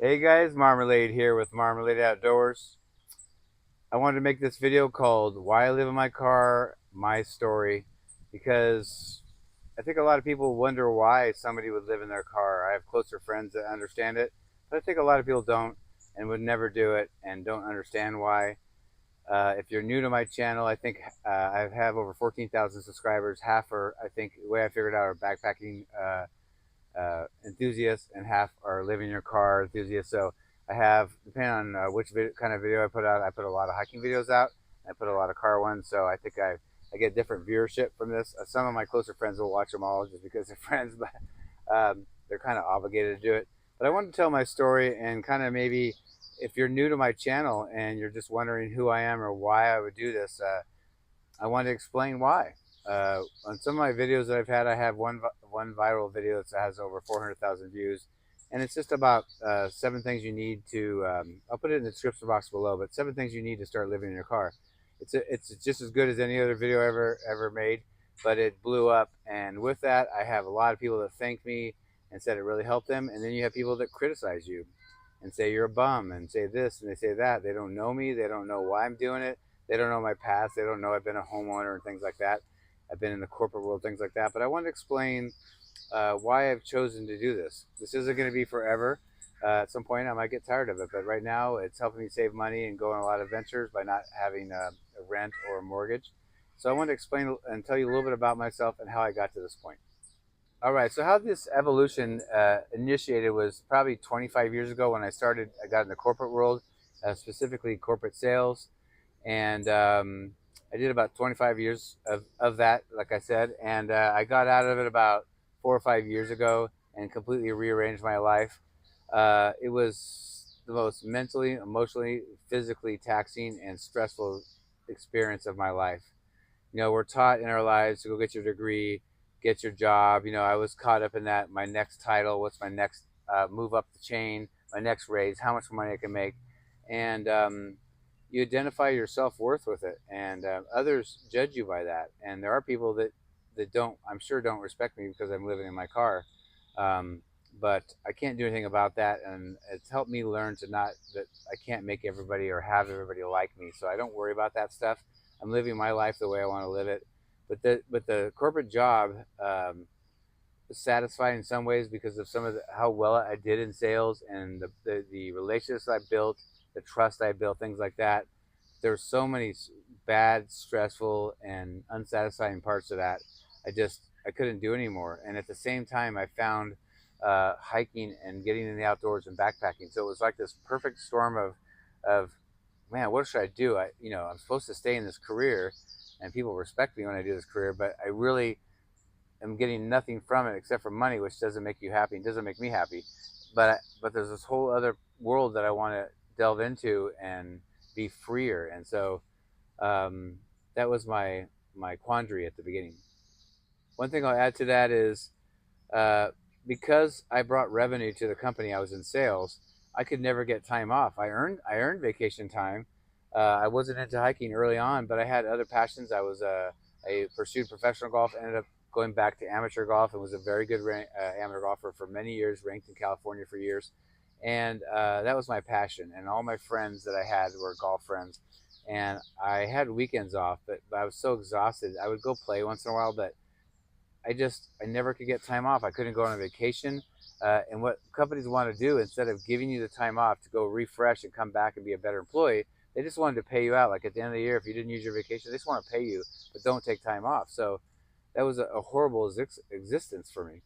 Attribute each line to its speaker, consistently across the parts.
Speaker 1: Hey guys, Marmalade here with Marmalade Outdoors. I wanted to make this video called Why I Live in My Car, My Story, because I think a lot of people wonder why somebody would live in their car. I have closer friends that understand it, but I think a lot of people don't and would never do it and don't understand why. If you're new to my channel, I think I have over 14,000 subscribers. Half are, I think, the way I figured out, are backpacking enthusiasts, and half are live in your car enthusiasts. So I have, depending on which kind of video I put out, I put a lot of hiking videos out. I put a lot of car ones. So I think I get different viewership from this. Some of my closer friends will watch them all just because they're friends, but they're kind of obligated to do it. But I want to tell my story and kind of maybe if you're new to my channel and you're just wondering who I am or why I would do this, I want to explain why. On some of my videos that I've had, I have one viral video that has over 400,000 views, and it's just about 7 things you need to. I'll put it in the description box below, but 7 things you need to start living in your car. It's just as good as any other video ever made, but it blew up, and with that, I have a lot of people that thank me and said it really helped them, and then you have people that criticize you and say you're a bum and say this and they say that. They don't know me. They don't know why I'm doing it. They don't know my past. They don't know I've been a homeowner and things like that. I've been in the corporate world, things like that. But I want to explain why I've chosen to do this. This isn't going to be forever. At some point, I might get tired of it. But right now, it's helping me save money and go on a lot of ventures by not having a rent or a mortgage. So I want to explain and tell you a little bit about myself and how I got to this point. All right. So how this evolution initiated was probably 25 years ago when I started. I got in the corporate world, specifically corporate sales, and I did about 25 years of that, like I said, and I got out of it about 4 or 5 years ago and completely rearranged my life. It was the most mentally, emotionally, physically taxing and stressful experience of my life. We're taught in our lives to go get your degree, get your job. I was caught up in that. My next title, what's my next move up the chain, my next raise, how much money I can make, and you identify your self worth with it, and others judge you by that. And there are people that don't, I'm sure, don't respect me because I'm living in my car. Um, but I can't do anything about that, and it's helped me learn to not that I can't make everybody or have everybody like me. So I don't worry about that stuff. I'm living my life the way I want to live it. But the corporate job was satisfying in some ways because of some of how well I did in sales and the relationships I built, the trust I built, things like that. There's so many bad, stressful, and unsatisfying parts of that. I couldn't do anymore. And at the same time, I found hiking and getting in the outdoors and backpacking. So it was like this perfect storm of man, what should I do? I'm supposed to stay in this career, and people respect me when I do this career, but I really am getting nothing from it except for money, which doesn't make you happy and doesn't make me happy. But there's this whole other world that I want to delve into and be freer. And so um, that was my quandary at the beginning. One thing I'll add to that is uh, because I brought revenue to the company, I was in sales. I could never get time off. I earned vacation time. I wasn't into hiking early on, but I had other passions. I pursued professional golf. Ended up going back to amateur golf and was a very good amateur golfer for many years. Ranked in California for years, and that was my passion. And all my friends that I had were golf friends, and I had weekends off, but I was so exhausted. I would go play once in a while, but I never could get time off. I couldn't go on a vacation. And what companies want to do, instead of giving you the time off to go refresh and come back and be a better employee, they just wanted to pay you out. Like at the end of the year, if you didn't use your vacation, they just want to pay you, but don't take time off. So that was a horrible existence for me.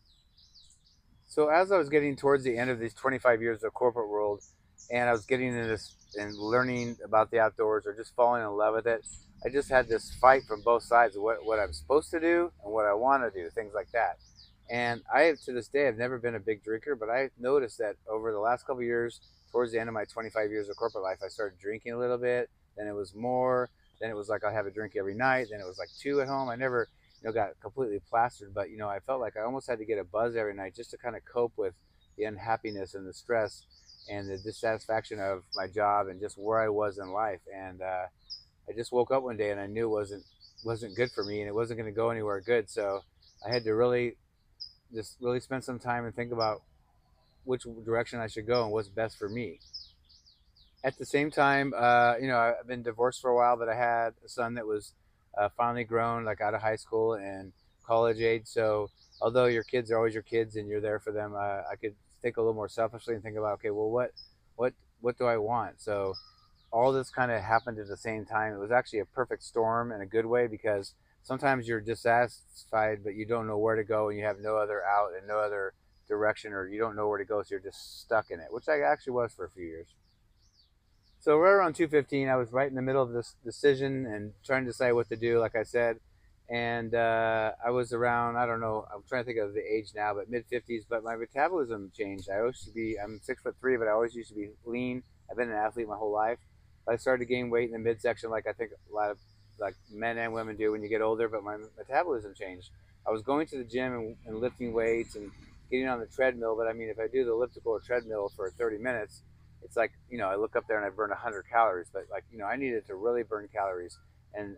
Speaker 1: So as I was getting towards the end of these 25 years of corporate world, and I was getting into this and learning about the outdoors or just falling in love with it, I just had this fight from both sides of what I'm supposed to do and what I want to do, things like that. And to this day, I've never been a big drinker, but I noticed that over the last couple of years, towards the end of my 25 years of corporate life, I started drinking a little bit. Then it was more. Then it was like I have a drink every night. Then it was like two at home. I never got completely plastered, but I felt like I almost had to get a buzz every night just to kind of cope with the unhappiness and the stress and the dissatisfaction of my job and just where I was in life. And I just woke up one day and I knew it wasn't good for me and it wasn't going to go anywhere good. So I had to really spend some time and think about which direction I should go and what's best for me. At the same time, I've been divorced for a while, but I had a son that was finally grown, like out of high school and college age. So although your kids are always your kids and you're there for them, I could think a little more selfishly and think about, okay, well, what, what do I want? So all this kind of happened at the same time. It was actually a perfect storm in a good way, because sometimes you're dissatisfied, but you don't know where to go and you have no other out and no other direction, or you don't know where to go. So you're just stuck in it, which I actually was for a few years. So right around 2:15, I was right in the middle of this decision and trying to decide what to do, like I said. And I was around, I don't know, I'm trying to think of the age now, but mid 50s. But my metabolism changed. I used to be, I'm 6'3", but I always used to be lean. I've been an athlete my whole life. But I started to gain weight in the midsection, like I think a lot of like men and women do when you get older. But my metabolism changed. I was going to the gym and lifting weights and getting on the treadmill. But I mean, if I do the elliptical or treadmill for 30 minutes, it's like, I look up there and I burn 100 calories. But like, I needed to really burn calories. And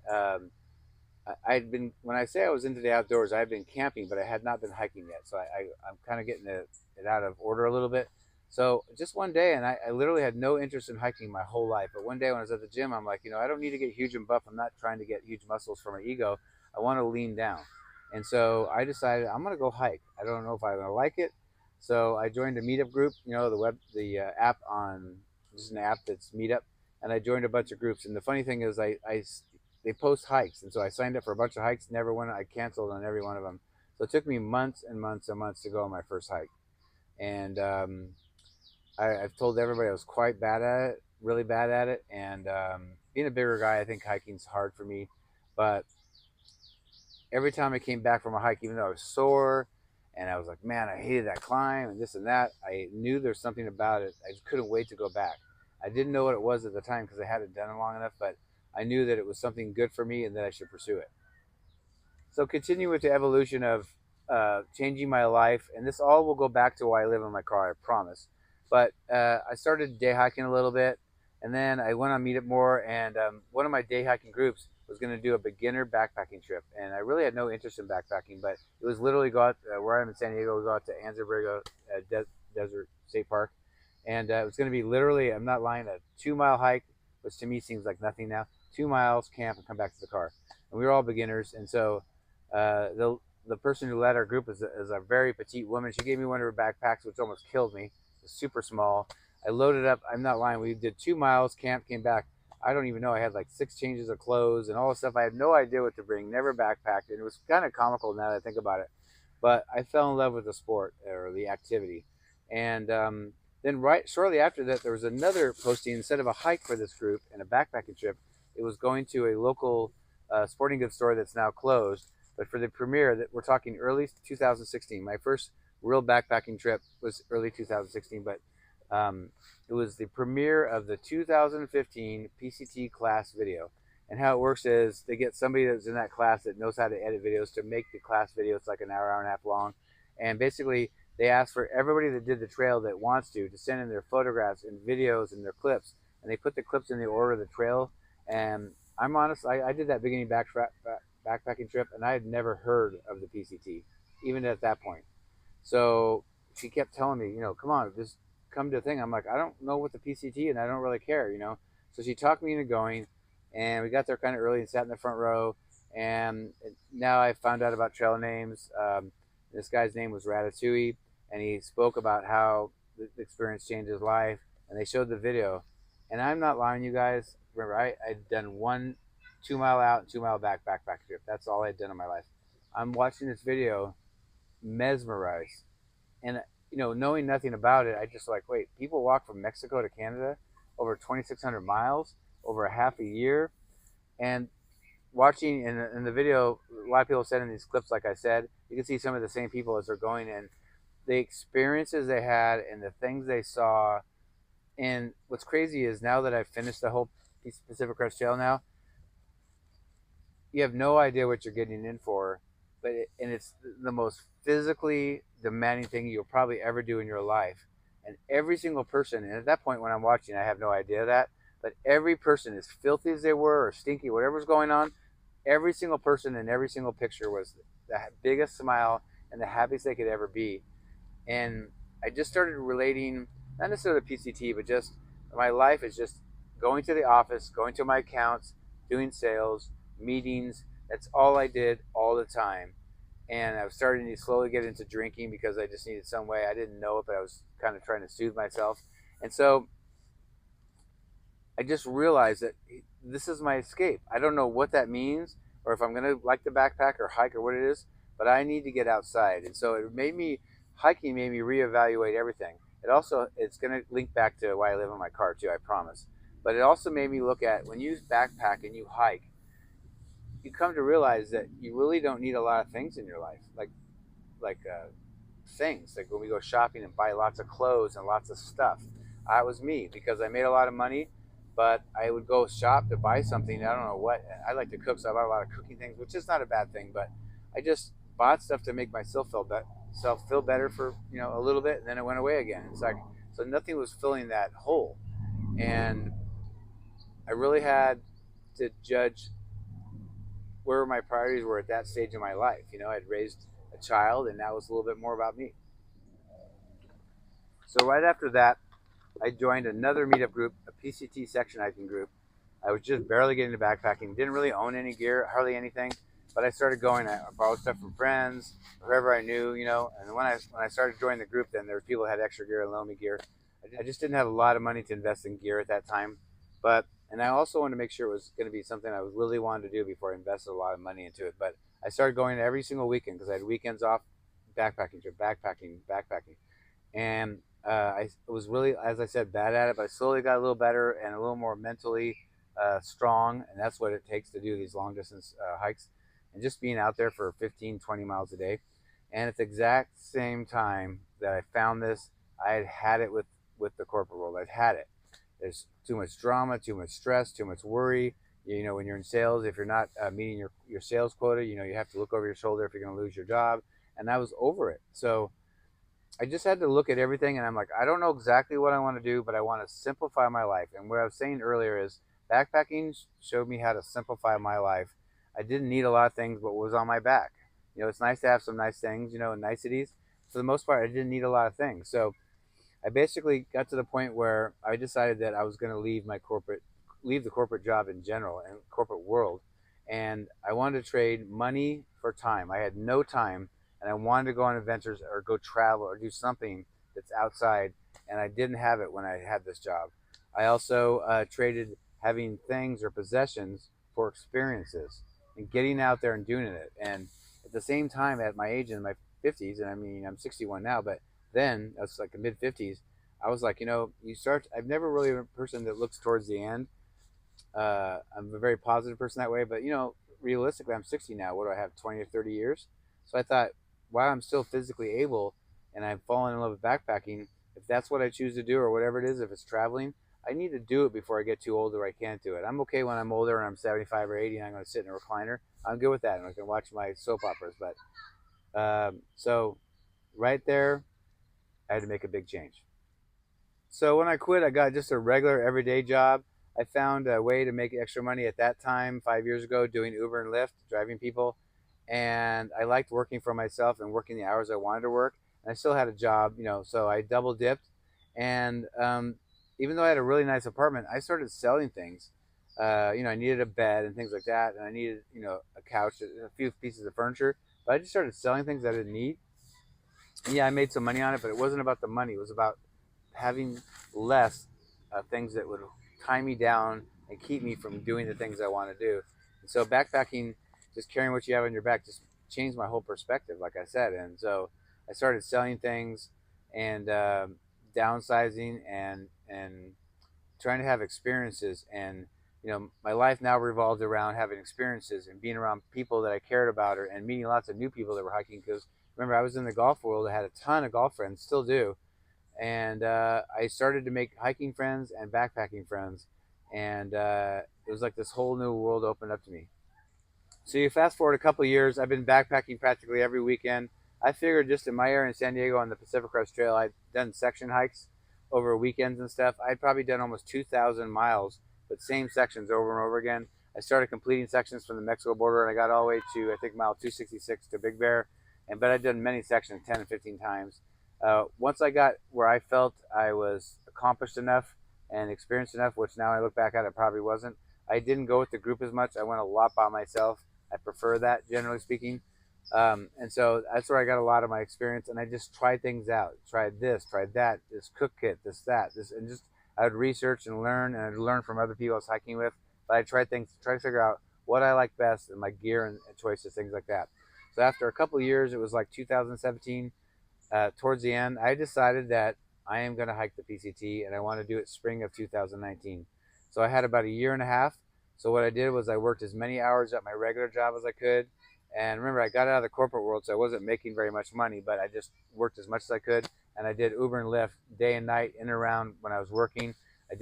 Speaker 1: I'd been, when I say I was into the outdoors, I had been camping, but I had not been hiking yet. So I'm kind of getting it out of order a little bit. So just one day, and I literally had no interest in hiking my whole life. But one day when I was at the gym, I'm like, I don't need to get huge and buff. I'm not trying to get huge muscles for my ego. I want to lean down. And so I decided I'm going to go hike. I don't know if I'm going to like it. So I joined a meetup group, the app on, just an app that's Meetup. And I joined a bunch of groups. And the funny thing is, they post hikes, and so I signed up for a bunch of hikes. Never went. I canceled on every one of them. So it took me months and months and months to go on my first hike. And I've told everybody I was quite bad at it, really bad at it. And being a bigger guy, I think hiking's hard for me. But every time I came back from a hike, even though I was sore and I was like, man, I hated that climb and this and that, I knew there's something about it. I just couldn't wait to go back. I didn't know what it was at the time because I hadn't done it long enough, but I knew that it was something good for me and that I should pursue it. So continue with the evolution of changing my life, and this all will go back to why I live in my car, I promise. But I started day hiking a little bit, and then I went on Meetup more, and one of my day hiking groups was going to do a beginner backpacking trip, and I really had no interest in backpacking, but it was literally go out where I'm in San Diego. We go out to Anza Desert State Park, and it was going to be literally, I'm not lying, a 2 mile hike, which to me seems like nothing now. 2 miles, camp, and come back to the car. And we were all beginners, and so the person who led our group is a very petite woman. She gave me one of her backpacks, which almost killed me. It was super small. I loaded up. I'm not lying. We did 2 miles, camped, came back. I don't even know. I had like 6 changes of clothes and all this stuff. I had no idea what to bring. Never backpacked, and it was kind of comical now that I think about it. But I fell in love with the sport or the activity, and then right shortly after that, there was another posting. Instead of a hike for this group and a backpacking trip, it was going to a local sporting goods store that's now closed. But for the premiere, that we're talking early 2016. My first real backpacking trip was early 2016, but it was the premiere of the 2015 PCT class video. And how it works is they get somebody that's in that class that knows how to edit videos to make the class video. It's like an hour, hour and a half long. And basically, they ask for everybody that did the trail that wants to send in their photographs and videos and their clips. And they put the clips in the order of the trail. And I'm honest, I did that beginning backpacking trip, and I had never heard of the PCT, even at that point. So she kept telling me, come on, just come to a thing. I'm like, I don't know what the PCT, and I don't really care. So she talked me into going, and we got there kind of early and sat in the front row. And now I found out about trail names. This guy's name was Ratatouille, and he spoke about how the experience changed his life, and they showed the video. And I'm not lying, you guys. Remember, I'd done 1 2 mile out and 2 mile backpack trip. That's all I'd done in my life. I'm watching this video, mesmerized. And, knowing nothing about it, I just like, wait, people walk from Mexico to Canada over 2,600 miles over a half a year. And watching in the video, a lot of people said in these clips, like I said, you can see some of the same people as they're going, and the experiences they had and the things they saw. And what's crazy is now that I've finished the whole Pacific Crest Trail now, you have no idea what you're getting in for, and it's the most physically demanding thing you'll probably ever do in your life. And every single person, and at that point when I'm watching, I have no idea that, but every person, as filthy as they were or stinky, whatever's going on, every single person in every single picture was the biggest smile and the happiest they could ever be. And I just started relating, not necessarily to PCT, but just my life is just going to the office, going to my accounts, doing sales, meetings. That's all I did all the time. And I was starting to slowly get into drinking because I just needed some way. I didn't know it, but I was kind of trying to soothe myself. And so I just realized that this is my escape. I don't know what that means or if I'm going to like to backpack or hike or what it is, but I need to get outside. And so hiking made me reevaluate everything. It's going to link back to why I live in my car too, I promise. But it also made me look at when you backpack and you hike, you come to realize that you really don't need a lot of things in your life. Like things. Like when we go shopping and buy lots of clothes and lots of stuff. That was me because I made a lot of money, but I would go shop to buy something. I don't know what. I like to cook, so I bought a lot of cooking things, which is not a bad thing. But I just bought stuff to make myself feel better for a little bit, and then it went away again. It's like so nothing was filling that hole, and I really had to judge where my priorities were at that stage of my life. I'd raised a child, and that was a little bit more about me. So right after that, I joined another meetup group, a PCT section hiking group. I was just barely getting into backpacking, didn't really own any gear, hardly anything, but I started going. I borrowed stuff from friends, whoever I knew, And when I started joining the group, then there were people that had extra gear and loaned me gear. I just didn't have a lot of money to invest in gear at that time, and I also wanted to make sure it was going to be something I really wanted to do before I invested a lot of money into it. But I started going every single weekend because I had weekends off, backpacking trip, backpacking. And I was really, as I said, bad at it, but I slowly got a little better and a little more mentally strong. And that's what it takes to do these long distance hikes and just being out there for 15, 20 miles a day. And at the exact same time that I found this, I had it with the corporate world. I'd had it. There's too much drama, too much stress, too much worry. When you're in sales, if you're not meeting your sales quota, you have to look over your shoulder if you're going to lose your job. And I was over it. So I just had to look at everything, and I'm like, I don't know exactly what I want to do, but I want to simplify my life. And what I was saying earlier is backpacking showed me how to simplify my life. I didn't need a lot of things, but what was on my back. It's nice to have some nice things, and niceties. For the most part, I didn't need a lot of things. So I basically got to the point where I decided that I was going to leave the corporate job in general and corporate world. And I wanted to trade money for time. I had no time, and I wanted to go on adventures or go travel or do something that's outside, and I didn't have it when I had this job. I also traded having things or possessions for experiences and getting out there and doing it. And at the same time, at my age in my 50s, and I mean, I'm 61 now, but then I was like the mid 50s. I was like, I've never really been a person that looks towards the end. I'm a very positive person that way, but realistically, I'm 60 now. What do I have, 20 or 30 years? So I thought, while I'm still physically able and I've fallen in love with backpacking, if that's what I choose to do or whatever it is, if it's traveling, I need to do it before I get too old or I can't do it. I'm okay when I'm older and I'm 75 or 80 and I'm going to sit in a recliner. I'm good with that, and I can watch my soap operas. But so right there, I had to make a big change. So when I quit, I got just a regular everyday job. I found a way to make extra money at that time, 5 years ago, doing Uber and Lyft, driving people. And I liked working for myself and working the hours I wanted to work. And I still had a job, so I double dipped. And even though I had a really nice apartment, I started selling things. I needed a bed and things like that. And I needed, a couch, a few pieces of furniture. But I just started selling things I didn't need. Yeah, I made some money on it, but it wasn't about the money. It was about having less things that would tie me down and keep me from doing the things I want to do. And so backpacking, just carrying what you have on your back, just changed my whole perspective, like I said. And so I started selling things and downsizing and trying to have experiences. And my life now revolved around having experiences and being around people that I cared about, and meeting lots of new people that were hiking. Because remember, I was in the golf world. I had a ton of golf friends, still do. And I started to make hiking friends and backpacking friends, and it was like this whole new world opened up to me. So you fast forward a couple of years, I've been backpacking practically every weekend. I figured just in my area in San Diego on the Pacific Crest Trail, I'd done section hikes over weekends and stuff. I'd probably done almost 2,000 miles, but same sections over and over again. I started completing sections from the Mexico border, and I got all the way to, I think, mile 266 to Big Bear. But I'd done many sections, 10 and 15 times. Once I got where I felt I was accomplished enough and experienced enough, which now I look back at it probably wasn't, I didn't go with the group as much. I went a lot by myself. I prefer that, generally speaking. And so that's where I got a lot of my experience. And I just tried things out. Tried this, tried that, this cook kit, this, that, this, and just I would research and learn, and I'd learn from other people I was hiking with. But I tried things, try to figure out what I like best and my gear and choices, things like that. So after a couple of years, it was like 2017. Towards the end, I decided that I am going to hike the PCT, and I want to do it spring of 2019. So I had about a year and a half. So what I did was I worked as many hours at my regular job as I could. And remember, I got out of the corporate world, so I wasn't making very much money, but I just worked as much as I could. And I did Uber and Lyft day and night in and around when I was working. I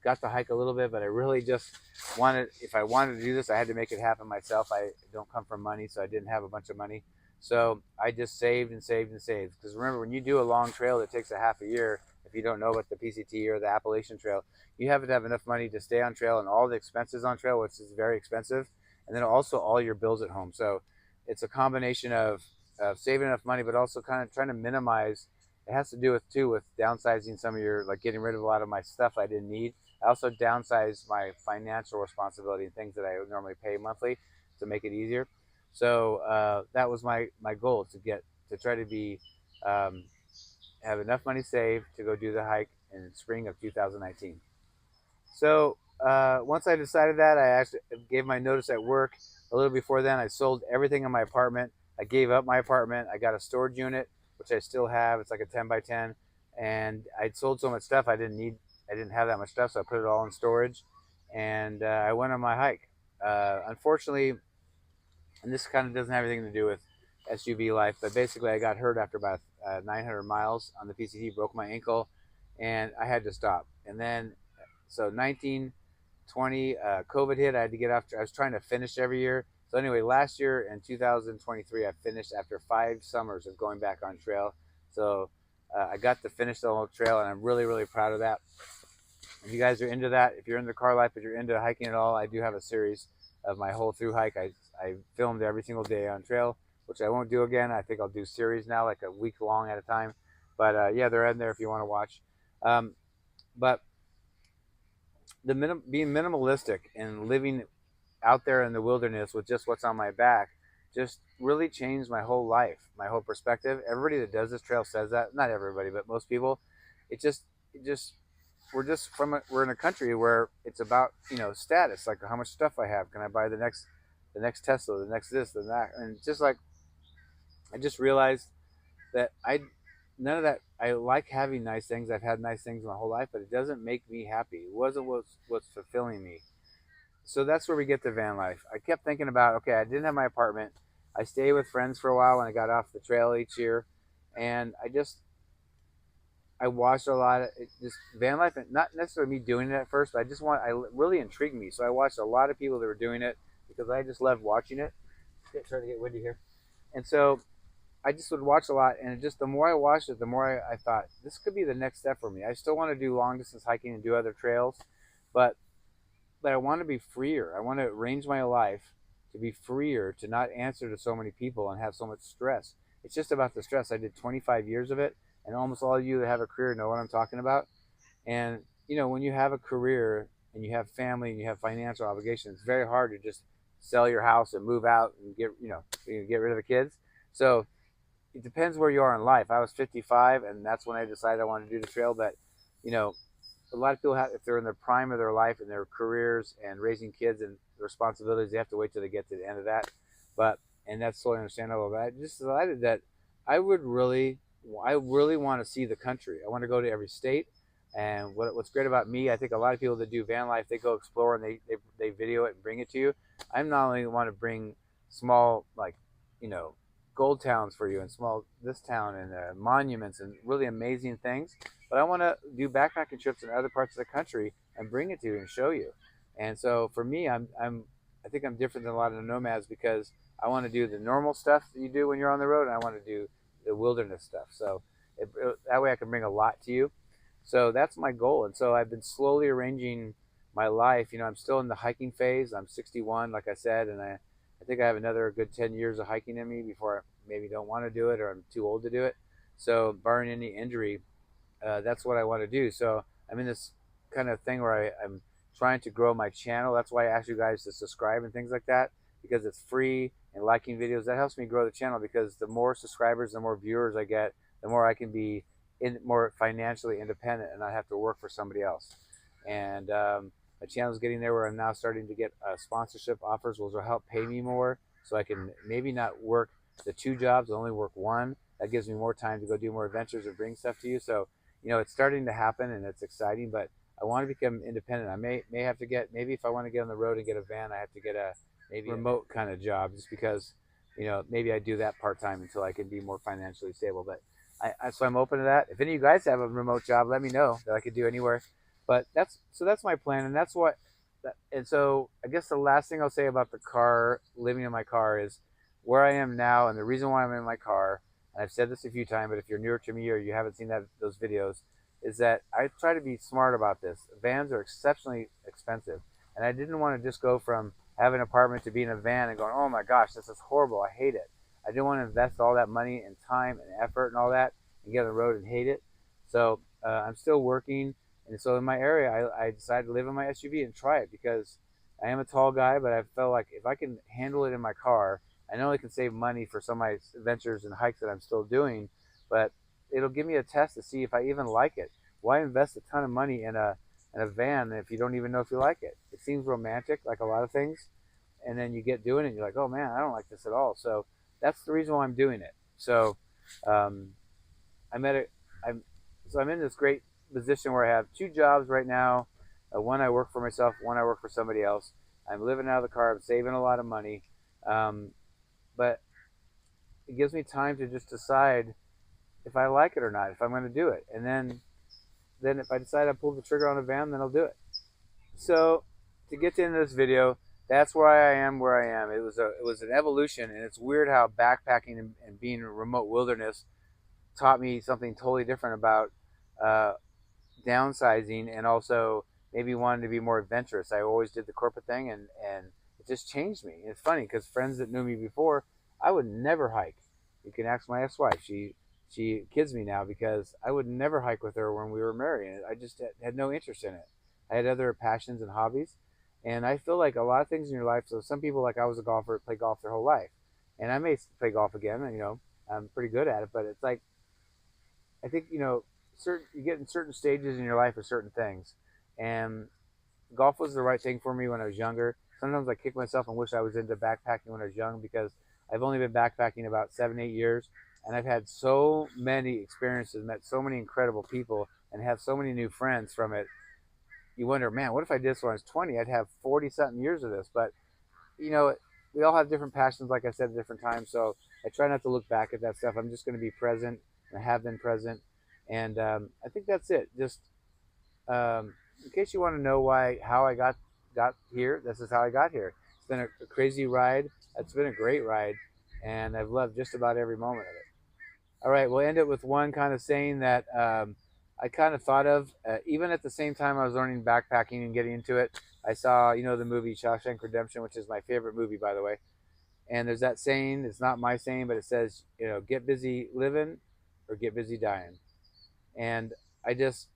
Speaker 1: got to hike a little bit, but I really just if I wanted to do this, I had to make it happen myself. I don't come from money, so I didn't have a bunch of money. So I just saved and saved and saved. Because remember, when you do a long trail that takes a half a year, if you don't know about the PCT or the Appalachian Trail, you have to have enough money to stay on trail and all the expenses on trail, which is very expensive, and then also all your bills at home. So it's a combination of saving enough money, but also kind of trying to minimize. It has to do with too with downsizing some of your, like getting rid of a lot of my stuff I didn't need. I also downsized my financial responsibility and things that I would normally pay monthly to make it easier. So that was my goal, to try to be um, have enough money saved to go do the hike in spring of 2019. So once I decided that, I actually gave my notice at work. A little before then, I sold everything in my apartment. I gave up my apartment. I got a storage unit, which I still have. It's like a 10 by 10, and I'd sold so much stuff I didn't need. I didn't have that much stuff, so I put it all in storage, and I went on my hike. Unfortunately, and this kind of doesn't have anything to do with SUV life, but basically I got hurt after about 900 miles on the PCT, broke my ankle, and I had to stop. And then, so 1920, COVID hit. I had to get after. I was trying to finish every year. So anyway, last year in 2023, I finished after 5 summers of going back on trail. So I got to finish the whole trail, and I'm really, really proud of that. If you guys are into that, if you're into car life, if you're into hiking at all, I do have a series of my whole through hike. I filmed every single day on trail, which I won't do again. I think I'll do series now, like a week long at a time. But yeah, they're in there if you want to watch. Um, but being minimalistic and living out there in the wilderness with just what's on my back just really changed my whole life, my whole perspective. Everybody that does this trail says that. Not everybody, but most people. It just we're in a country where it's about, status, like how much stuff I have. Can I buy the next Tesla, the next this, the that, and just like I just realized that I none of that. I like having nice things. I've had nice things my whole life, but it doesn't make me happy. It wasn't what's fulfilling me. So that's where we get to van life. I kept thinking about, okay, I didn't have my apartment. I stayed with friends for a while when I got off the trail each year, and I watched a lot of just van life, and not necessarily me doing it at first, but I really intrigued me. So I watched a lot of people that were doing it because I just loved watching it. It's starting to get windy here, and so I just would watch a lot, and the more I watched it, the more I thought this could be the next step for me. I still want to do long distance hiking and do other trails, but I want to be freer. I want to arrange my life to be freer, to not answer to so many people and have so much stress. It's just about the stress. I did 25 years of it, and almost all of you that have a career know what I'm talking about. And when you have a career and you have family and you have financial obligations, it's very hard to just sell your house and move out and get rid of the kids. So it depends where you are in life. I was 55, and that's when I decided I wanted to do the trail. But you know, a lot of people have, if they're in the prime of their life and their careers and raising kids and responsibilities, they have to wait till they get to the end of that. But and that's totally understandable. But I just decided that I really want to see the country. I want to go to every state. And what's great about me, I think a lot of people that do van life, they go explore and they video it and bring it to you. I'm not only want to bring small, like, you know, gold towns for you and small this town and monuments and really amazing things, but I want to do backpacking trips in other parts of the country and bring it to you and show you. And so for me, I think I'm different than a lot of the nomads because I want to do the normal stuff that you do when you're on the road, and I want to do the wilderness stuff. So that way I can bring a lot to you. So that's my goal. And so I've been slowly arranging my life. I'm still in the hiking phase. I'm 61, like I said, and I think I have another good 10 years of hiking in me before I maybe don't want to do it or I'm too old to do it. So barring any injury, that's what I want to do. So I'm in this kind of thing where I'm trying to grow my channel. That's why I ask you guys to subscribe and things like that, because it's free, and liking videos, that helps me grow the channel, because the more subscribers, the more viewers I get, the more I can be more financially independent and not have to work for somebody else. And my channel's getting there where I'm now starting to get sponsorship offers, which will help pay me more, so I can maybe not work the two jobs, only work one. That gives me more time to go do more adventures or bring stuff to you. So it's starting to happen and it's exciting, but I want to become independent. I may have to get, maybe if I want to get on the road and get a van, I have to get a maybe remote kind of job, just because maybe I do that part-time until I can be more financially stable. But so I'm open to that. If any of you guys have a remote job, let me know that I could do anywhere. But that's my plan, and that's what. And so I guess the last thing I'll say about the car, living in my car, is where I am now, and the reason why I'm in my car. And I've said this a few times, but if you're newer to me or you haven't seen those videos, is that I try to be smart about this. Vans are exceptionally expensive, and I didn't want to just go from having an apartment to being in a van and going, oh my gosh, this is horrible, I hate it. I didn't want to invest all that money and time and effort and all that and get on the road and hate it. So I'm still working, and so in my area, I decided to live in my SUV and try it, because I am a tall guy, but I felt like if I can handle it in my car, I know I can save money for some of my adventures and hikes that I'm still doing, but it'll give me a test to see if I even like it. Why invest a ton of money in a van if you don't even know if you like it? It seems romantic, like a lot of things, and then you get doing it, and you're like, oh man, I don't like this at all. So that's the reason why I'm doing it. So um, I'm at a, I'm so I'm in this great position where I have two jobs right now. One I work for myself, one I work for somebody else. I'm living out of the car. I'm saving a lot of money, but it gives me time to just decide if I like it or not, if I'm going to do it, and then if I decide I pull the trigger on a van, then I'll do it. So to get to the end of this video, that's why I am where I am. It was an evolution, and it's weird how backpacking and being in a remote wilderness taught me something totally different about uh, downsizing, and also maybe wanting to be more adventurous. I always did the corporate thing, and it just changed me. And it's funny because friends that knew me before, I would never hike. You can ask my ex-wife. She kids me now, because I would never hike with her when we were married. I just had no interest in it. I had other passions and hobbies, and I feel like a lot of things in your life. So some people, like I was a golfer, play golf their whole life, and I may play golf again. And I'm pretty good at it, but it's like I think certain you get in certain stages in your life with certain things, and golf was the right thing for me when I was younger. Sometimes I kick myself and wish I was into backpacking when I was young, because I've only been backpacking about 7, 8 years, and I've had so many experiences, met so many incredible people, and have so many new friends from it. You wonder, man, what if I did this when I was 20? I'd have 40 something years of this. But you know, we all have different passions, like I said, at different times. So I try not to look back at that stuff. I'm just going to be present, and I have been present, and I think that's it. Just in case you want to know how I got here, this is how I got here. It's been a crazy ride. It's been a great ride, and I've loved just about every moment of it. All right, we'll end it with one kind of saying that I kind of thought of, even at the same time I was learning backpacking and getting into it. I saw, the movie Shawshank Redemption, which is my favorite movie, by the way. And there's that saying, it's not my saying, but it says, get busy living or get busy dying. And I just,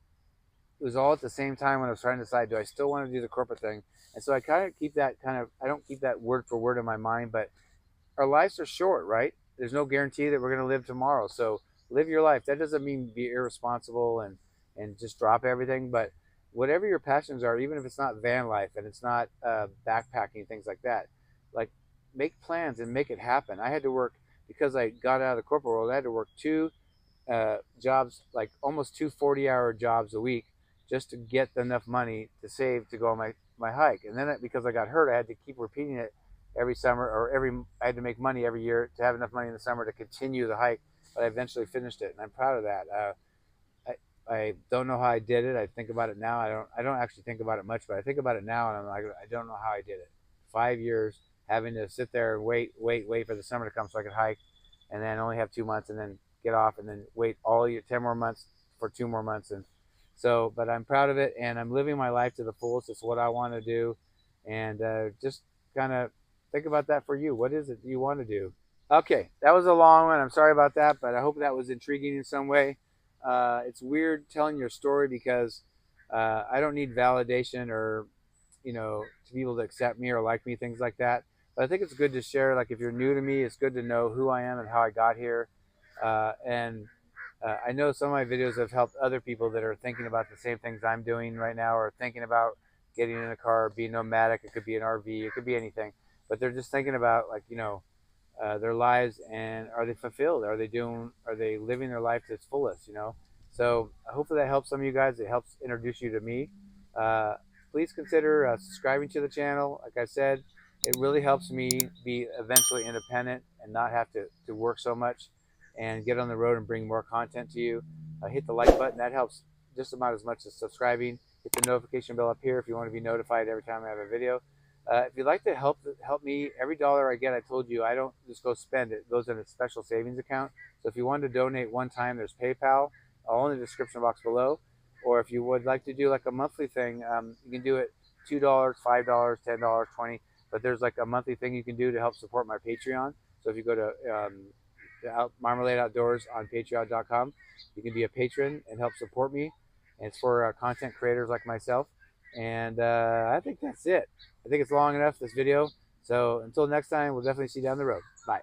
Speaker 1: it was all at the same time when I was trying to decide, do I still want to do the corporate thing? And so I kind of keep that I don't keep that word for word in my mind, but our lives are short, right? There's no guarantee that we're going to live tomorrow. So live your life. That doesn't mean be irresponsible and just drop everything, but whatever your passions are, even if it's not van life and it's not backpacking, things like that, like make plans and make it happen. I had to work, because I got out of the corporate world, I had to work two jobs, like almost two 40-hour jobs a week, just to get enough money to save to go on my hike. And then because I got hurt, I had to keep repeating it every summer, I had to make money every year to have enough money in the summer to continue the hike. But I eventually finished it, and I'm proud of that. I don't know how I did it. I think about it now. I don't actually think about it much, but I think about it now, and I'm like, I don't know how I did it. 5 years having to sit there and wait for the summer to come so I could hike, and then only have 2 months, and then get off, and then wait all year 10 more months for 2 more months. And so, but I'm proud of it, and I'm living my life to the fullest. It's what I want to do, and just kind of think about that for you. What is it you want to do? Okay, that was a long one. I'm sorry about that, but I hope that was intriguing in some way. It's weird telling your story because I don't need validation or, to be able to accept me or like me, things like that. But I think it's good to share. Like if you're new to me, it's good to know who I am and how I got here. And I know some of my videos have helped other people that are thinking about the same things I'm doing right now, or thinking about getting in a car, being nomadic. It could be an RV, it could be anything, but they're just thinking about, like, their lives, and are they fulfilled? Are they living their life to its fullest? So hopefully that helps some of you guys. It helps introduce you to me. Uh, Please consider subscribing to the channel. Like I said, it really helps me be eventually independent and not have to work so much, and get on the road and bring more content to you. Hit the like button. That helps just about as much as subscribing. Hit the notification bell up here if you want to be notified every time I have a video. If you'd like to help me, every dollar I get, I told you, I don't just go spend it. It goes in a special savings account. So if you want to donate one time, there's PayPal, all in the description box below. Or if you would like to do like a monthly thing, you can do it $2, $5, $10, 20. But there's like a monthly thing you can do to help support my Patreon. So if you go to Marmalade Outdoors on Patreon.com, you can be a patron and help support me. And it's for content creators like myself. And I think that's it. I think it's long enough, this video. So until next time, we'll definitely see you down the road. Bye.